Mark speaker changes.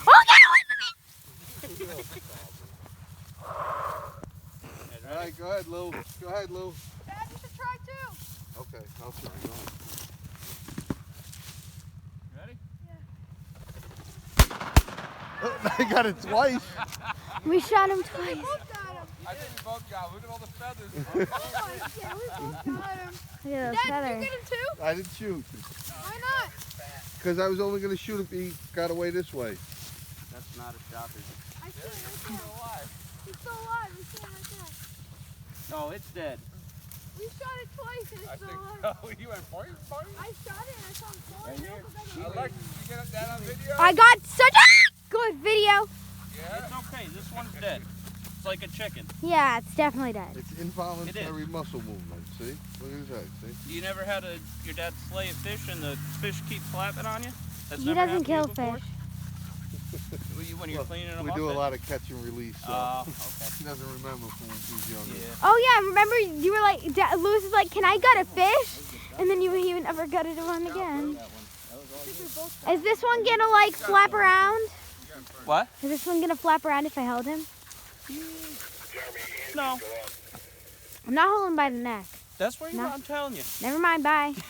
Speaker 1: Oh, get away from me!
Speaker 2: All right, go ahead, Lou. Go ahead, Lou.
Speaker 3: Dad, you should try too.
Speaker 2: Okay, I'll try. Go on.
Speaker 3: Yeah.
Speaker 2: I got it twice.
Speaker 1: We shot him twice.
Speaker 3: We both got him.
Speaker 4: I think we both got him. Look at all the feathers.
Speaker 3: Oh, yeah, we both got him.
Speaker 1: Look at those
Speaker 3: Dad, did you
Speaker 1: feathers.
Speaker 3: get him too?
Speaker 2: I didn't shoot.
Speaker 3: Why not?
Speaker 2: Because I was only going to shoot if he got away this way.
Speaker 4: That's not a shocker.
Speaker 3: I see it right
Speaker 4: He's
Speaker 3: there.
Speaker 4: still alive.
Speaker 3: He's still alive. We see it right there.
Speaker 4: No, it's dead.
Speaker 3: We shot it twice and it's
Speaker 4: I
Speaker 3: still
Speaker 4: think
Speaker 3: alive.
Speaker 4: so. You went boing, boing.
Speaker 3: I shot it and I saw him falling.
Speaker 4: Right
Speaker 3: and I
Speaker 4: here.
Speaker 3: looked back and
Speaker 4: Alexis, you get that on video?
Speaker 1: I got such a good video.
Speaker 4: Yeah.
Speaker 5: It's okay. This one's dead. It's like a chicken.
Speaker 1: Yeah, it's definitely dead.
Speaker 2: It's involuntary muscle movement. See? Look at that. See?
Speaker 5: You never had your dad slay a fish and the fish keep flapping on you? That's
Speaker 1: He
Speaker 5: never
Speaker 1: doesn't
Speaker 5: happened to you
Speaker 1: kill
Speaker 5: before?
Speaker 1: fish.
Speaker 5: When you're cleaning them
Speaker 2: We
Speaker 5: up?
Speaker 2: do a
Speaker 5: then?
Speaker 2: lot of catch and release. So
Speaker 5: okay.
Speaker 2: he doesn't remember from when he was younger.
Speaker 5: Yeah.
Speaker 1: Oh yeah, remember you were like, Lewis is like, can I gut a fish? And then you never gutted one again. Is this one gonna like flap around?
Speaker 5: What?
Speaker 1: Is this one gonna flap around if I hold him?
Speaker 5: No.
Speaker 1: I'm not holding by the neck.
Speaker 5: That's where you
Speaker 1: No.
Speaker 5: are, I'm telling you.
Speaker 1: Never mind, bye.